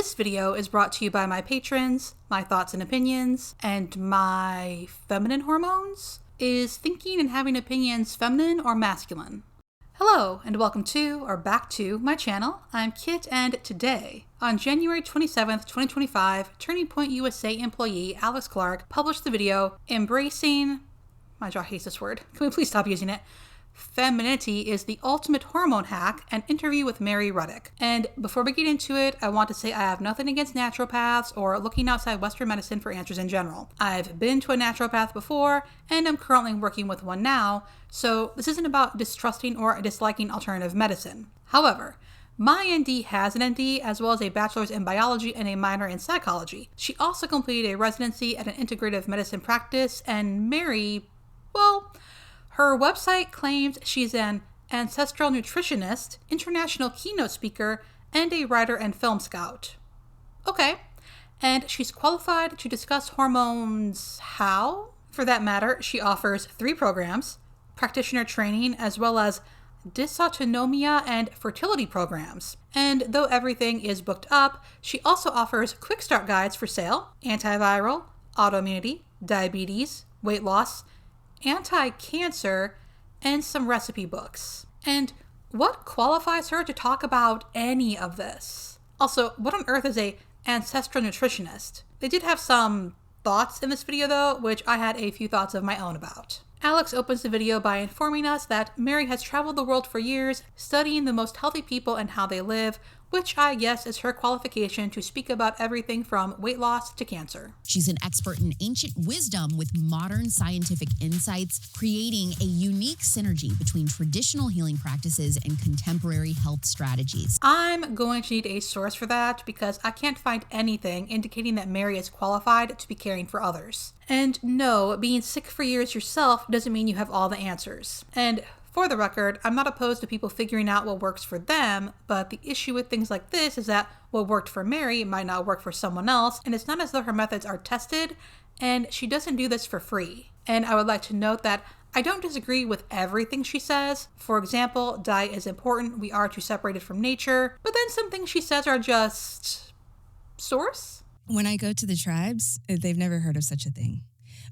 This video is brought to you by my patrons, my thoughts and opinions, and my feminine hormones. Is thinking and having opinions feminine or masculine? Hello, and welcome to, or back to, my channel. I'm Kit, and today, on January 27th, 2025, Turning Point USA employee Alex Clark published the video, Embracing, my jaw hates this word, can we please stop using it? Femininity is the ultimate hormone hack, an interview with Mary Ruddick. And before we get into it, I want to say I have nothing against naturopaths or looking outside Western medicine for answers in general. I've been to a naturopath before, and I'm currently working with one now, so this isn't about distrusting or disliking alternative medicine. However, my ND has an ND as well as a bachelor's in biology and a minor in psychology. She also completed a residency at an integrative medicine practice, and Mary, well, her website claims she's an ancestral nutritionist, international keynote speaker, and a writer and film scout. Okay, and she's qualified to discuss hormones how? For that matter, she offers 3 programs, practitioner training, as well as dysautonomia and fertility programs. And though everything is booked up, she also offers quick start guides for sale, antiviral, autoimmunity, diabetes, weight loss, anti-cancer, and some recipe books. And what qualifies her to talk about any of this? Also, what on earth is a ancestral nutritionist? They did have some thoughts in this video though, which I had a few thoughts of my own about. Alex opens the video by informing us that Mary has traveled the world for years, studying the most healthy people and how they live, which I guess is her qualification to speak about everything from weight loss to cancer. She's an expert in ancient wisdom with modern scientific insights, creating a unique synergy between traditional healing practices and contemporary health strategies. I'm going to need a source for that because I can't find anything indicating that Mary is qualified to be caring for others. And no, being sick for years yourself doesn't mean you have all the answers. And for the record, I'm not opposed to people figuring out what works for them, but the issue with things like this is that what worked for Mary might not work for someone else, and it's not as though her methods are tested, and she doesn't do this for free. And I would like to note that I don't disagree with everything she says. For example, diet is important, we are too separated from nature, but then some things she says are just source. When I go to the tribes, they've never heard of such a thing.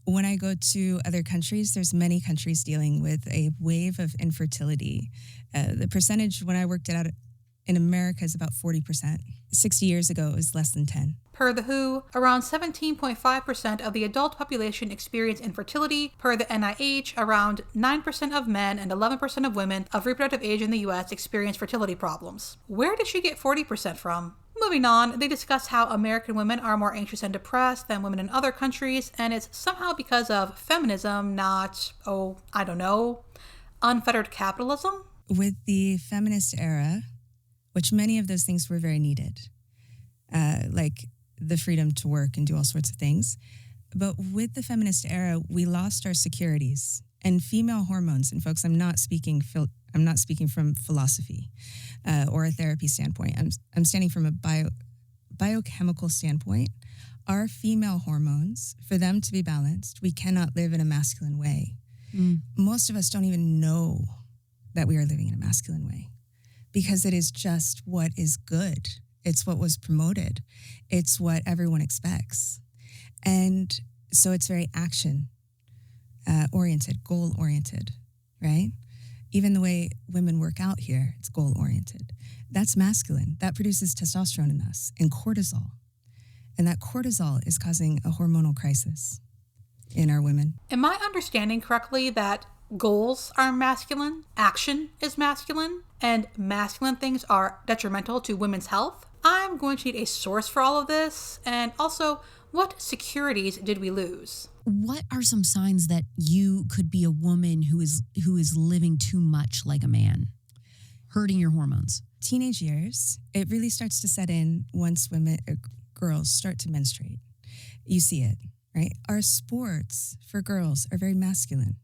When I go to other countries, there's many countries dealing with a wave of infertility. The percentage when I worked it out in America is about 40%. 60 years ago, it was less than 10. Per the WHO, around 17.5% of the adult population experience infertility. Per the NIH, around 9% of men and 11% of women of reproductive age in the US experience fertility problems. Where did she get 40% from? Moving on, they discuss how American women are more anxious and depressed than women in other countries, and it's somehow because of feminism, not, unfettered capitalism. With the feminist era, which many of those things were very needed, like the freedom to work and do all sorts of things. But with the feminist era, we lost our securities and female hormones. And folks, I'm not speaking from philosophy or a therapy standpoint. I'm standing from a biochemical standpoint. Our female hormones, for them to be balanced, we cannot live in a masculine way. Most of us don't even know that we are living in a masculine way because it is just what is good. It's what was promoted. It's what everyone expects. And so it's very action oriented, goal oriented, right? Even the way women work out here, it's goal oriented. That's masculine. That produces testosterone in us and cortisol. And that cortisol is causing a hormonal crisis in our women. Am I understanding correctly that goals are masculine, action is masculine, and masculine things are detrimental to women's health? I'm going to need a source for all of this, and also, what securities did we lose? What are some signs that you could be a woman who is living too much like a man, hurting your hormones? Teenage years, it really starts to set in once girls start to menstruate. You see it, right? Our sports for girls are very masculine.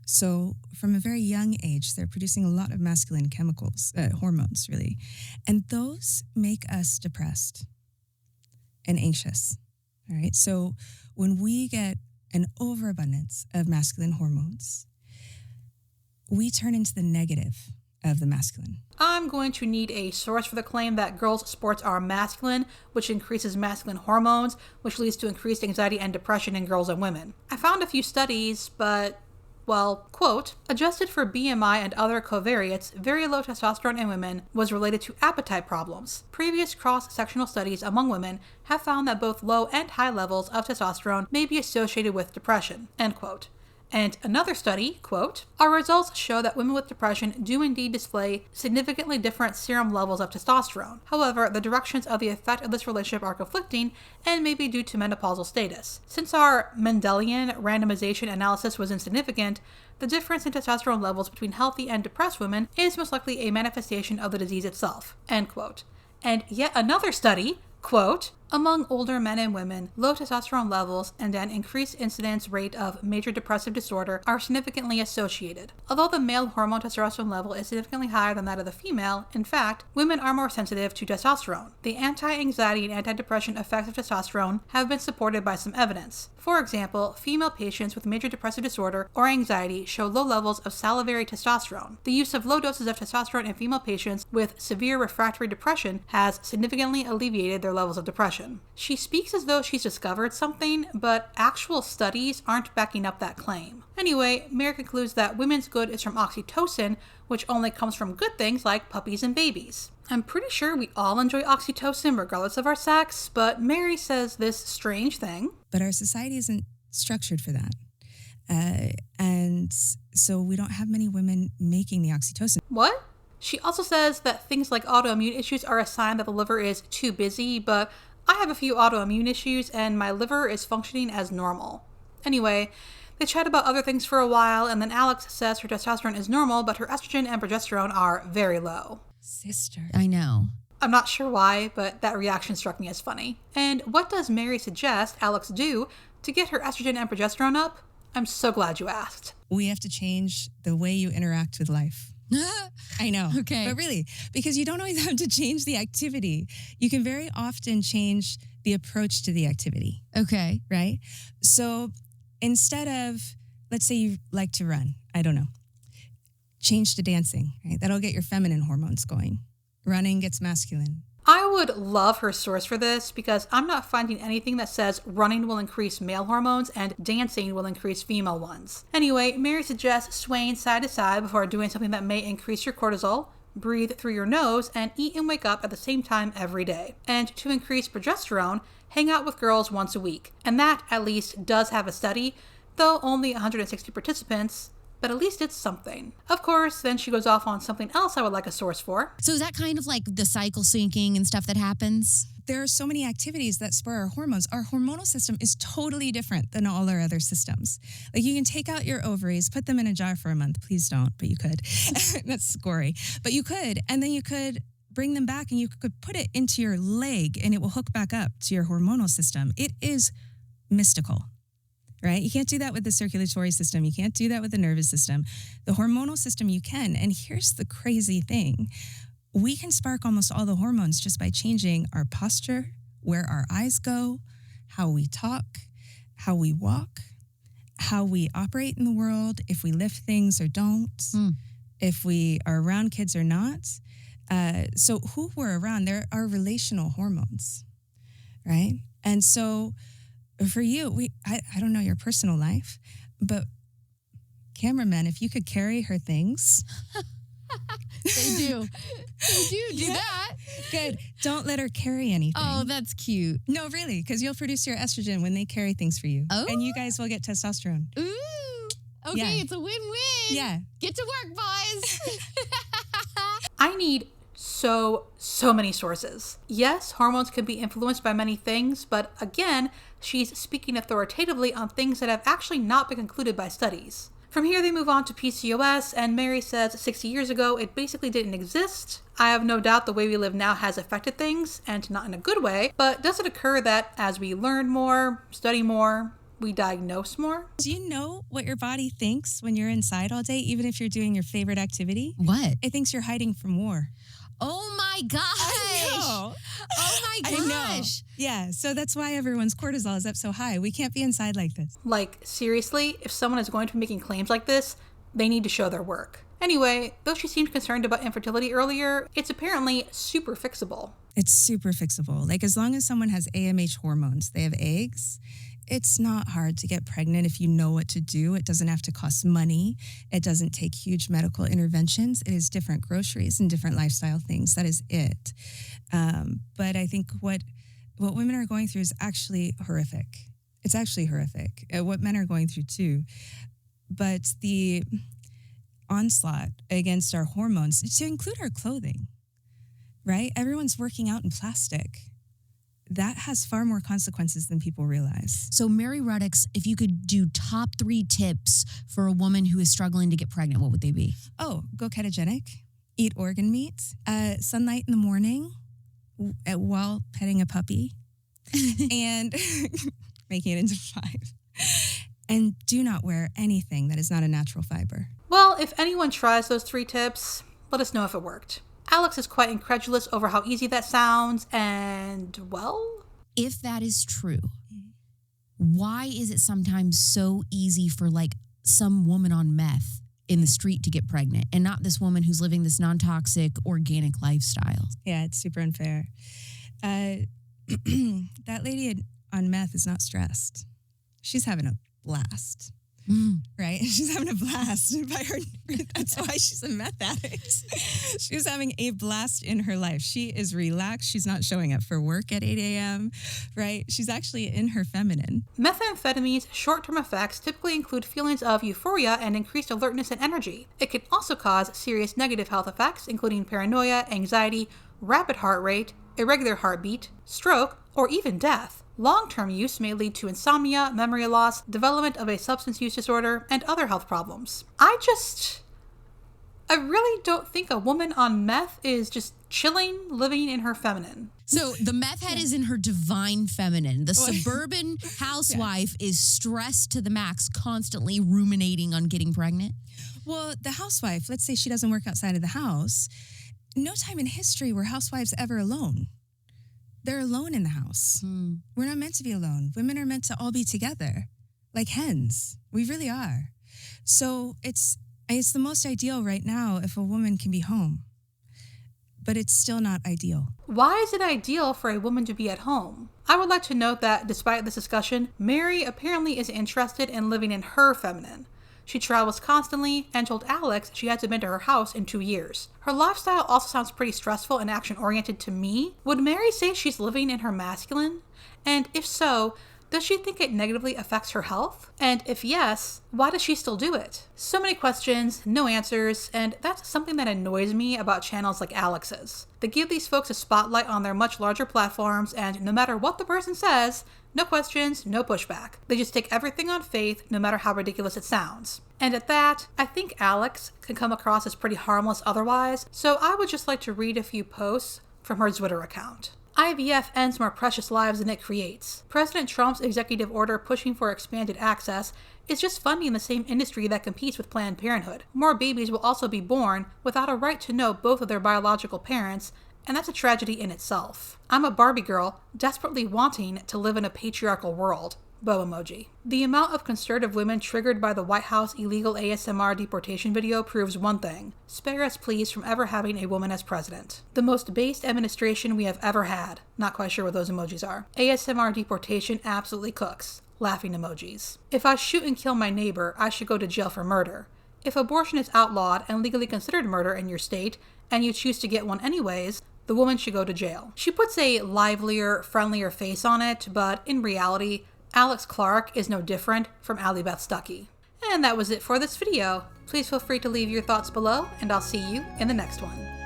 So from a very young age, they're producing a lot of masculine chemicals, hormones really. And those make us depressed and anxious, all right? So when we get an overabundance of masculine hormones, we turn into the negative of the masculine. I'm going to need a source for the claim that girls' sports are masculine, which increases masculine hormones, which leads to increased anxiety and depression in girls and women. I found a few studies, but, well, quote, adjusted for BMI and other covariates, very low testosterone in women was related to appetite problems. Previous cross-sectional studies among women have found that both low and high levels of testosterone may be associated with depression, end quote. And another study, quote, our results show that women with depression do indeed display significantly different serum levels of testosterone. However, the directions of the effect of this relationship are conflicting and may be due to menopausal status. Since our Mendelian randomization analysis was insignificant, the difference in testosterone levels between healthy and depressed women is most likely a manifestation of the disease itself, end quote. And yet another study, quote, among older men and women, low testosterone levels and an increased incidence rate of major depressive disorder are significantly associated. Although the male hormone testosterone level is significantly higher than that of the female, in fact, women are more sensitive to testosterone. The anti-anxiety and anti-depression effects of testosterone have been supported by some evidence. For example, female patients with major depressive disorder or anxiety show low levels of salivary testosterone. The use of low doses of testosterone in female patients with severe refractory depression has significantly alleviated their levels of depression. She speaks as though she's discovered something, but actual studies aren't backing up that claim. Anyway, Mary concludes that women's good is from oxytocin, which only comes from good things like puppies and babies. I'm pretty sure we all enjoy oxytocin regardless of our sex, but Mary says this strange thing. But our society isn't structured for that. And so we don't have many women making the oxytocin. What? She also says that things like autoimmune issues are a sign that the liver is too busy, but I have a few autoimmune issues and my liver is functioning as normal. Anyway, they chat about other things for a while, and then Alex says her testosterone is normal, but her estrogen and progesterone are very low. Sister. I know. I'm not sure why, but that reaction struck me as funny. And what does Mary suggest Alex do to get her estrogen and progesterone up? I'm so glad you asked. We have to change the way you interact with life. I know. Okay. But really, because you don't always have to change the activity. You can very often change the approach to the activity. Okay. Right? So instead of, let's say you like to run, I don't know, change to dancing, right? That'll get your feminine hormones going. Running gets masculine. I would love her source for this because I'm not finding anything that says running will increase male hormones and dancing will increase female ones. Anyway, Mary suggests swaying side to side before doing something that may increase your cortisol, breathe through your nose, and eat and wake up at the same time every day. And to increase progesterone, hang out with girls once a week. And that, at least, does have a study, though only 160 participants. But at least it's something. Of course, then she goes off on something else I would like a source for. So is that kind of like the cycle syncing and stuff that happens? There are so many activities that spur our hormones. Our hormonal system is totally different than all our other systems. Like you can take out your ovaries, put them in a jar for a month. Please don't, but you could. That's gory. But you could. And then you could bring them back and you could put it into your leg and it will hook back up to your hormonal system. It is mystical. Right? You can't do that with the circulatory system. You can't do that with the nervous system. The hormonal system you can. And here's the crazy thing. We can spark almost all the hormones just by changing our posture, where our eyes go, how we talk, how we walk, how we operate in the world, if we lift things or don't, if we are around kids or not. So who we're around, there are relational hormones, right? And so for you, I don't know your personal life, but cameramen, if you could carry her things. They do. They do that. Good. Don't let her carry anything. Oh, that's cute. No, really, because you'll produce your estrogen when they carry things for you. Oh. And you guys will get testosterone. Ooh. Okay, Yeah. It's a win-win. Yeah. Get to work, boys. I need so many sources. Yes, hormones can be influenced by many things, but again, she's speaking authoritatively on things that have actually not been concluded by studies. From here, they move on to PCOS, and Mary says 60 years ago, it basically didn't exist. I have no doubt the way we live now has affected things, and not in a good way, but does it occur that as we learn more, study more, we diagnose more? Do you know what your body thinks when you're inside all day, even if you're doing your favorite activity? What? It thinks you're hiding from war. Oh my gosh. I know. Oh my I know. gosh. Yeah, so that's why everyone's cortisol is up so high. We can't be inside like this. Like, seriously, if someone is going to be making claims like this, they need to show their work. Anyway, though she seemed concerned about infertility earlier, it's apparently super fixable. It's super fixable. Like, as long as someone has AMH hormones, they have eggs, it's not hard to get pregnant if you know what to do. It doesn't have to cost money. It doesn't take huge medical interventions. It is different groceries and different lifestyle things. That is it. But I think what women are going through is actually horrific. It's actually horrific. What men are going through too. But the onslaught against our hormones, to include our clothing, right? Everyone's working out in plastic. That has far more consequences than people realize. So Mary Ruddick's, if you could do top 3 tips for a woman who is struggling to get pregnant, what would they be? Oh, go ketogenic, eat organ meat, sunlight in the morning while petting a puppy, and making it into 5. And do not wear anything that is not a natural fiber. Well, if anyone tries those 3 tips, let us know if it worked. Alex is quite incredulous over how easy that sounds, and, well... If that is true, why is it sometimes so easy for, like, some woman on meth in the street to get pregnant and not this woman who's living this non-toxic, organic lifestyle? Yeah, it's super unfair. That lady on meth is not stressed. She's having a blast. Right? She's having a blast by her. That's why she's a meth addict. She's having a blast in her life. She is relaxed. She's not showing up for work at 8 a.m., right? She's actually in her feminine. Methamphetamine's short-term effects typically include feelings of euphoria and increased alertness and energy. It can also cause serious negative health effects, including paranoia, anxiety, rapid heart rate, irregular heartbeat, stroke, or even death. Long-term use may lead to insomnia, memory loss, development of a substance use disorder, and other health problems. I really don't think a woman on meth is just chilling, living in her feminine. So the meth head is in her divine feminine. The suburban housewife is stressed to the max, constantly ruminating on getting pregnant. Well, the housewife, let's say she doesn't work outside of the house. No time in history were housewives ever alone. They're alone in the house. We're not meant to be alone. Women are meant to all be together, like hens. We really are. So it's the most ideal right now if a woman can be home. But it's still not ideal. Why is it ideal for a woman to be at home? I would like to note that despite this discussion, Mary apparently is interested in living in her feminine. She travels constantly and told Alex she hasn't been to her house in 2 years. Her lifestyle also sounds pretty stressful and action-oriented to me. Would Mary say she's living in her masculine? And if so, does she think it negatively affects her health? And if yes, why does she still do it? So many questions, no answers, and that's something that annoys me about channels like Alex's. They give these folks a spotlight on their much larger platforms, and no matter what the person says, no questions, no pushback. They just take everything on faith, no matter how ridiculous it sounds. And at that, I think Alex can come across as pretty harmless otherwise, so I would just like to read a few posts from her Xwitter account. IVF ends more precious lives than it creates. President Trump's executive order pushing for expanded access is just funding the same industry that competes with Planned Parenthood. More babies will also be born without a right to know both of their biological parents, and that's a tragedy in itself. I'm a Barbie girl, desperately wanting to live in a patriarchal world. Bow emoji. The amount of conservative women triggered by the White House illegal ASMR deportation video proves one thing. Spare us please from ever having a woman as president. The most based administration we have ever had. Not quite sure what those emojis are. ASMR deportation absolutely cooks. Laughing emojis. If I shoot and kill my neighbor, I should go to jail for murder. If abortion is outlawed and legally considered murder in your state, and you choose to get one anyways, the woman should go to jail. She puts a livelier, friendlier face on it, but in reality, Alex Clark is no different from Allie Beth Stuckey. And that was it for this video. Please feel free to leave your thoughts below, and I'll see you in the next one.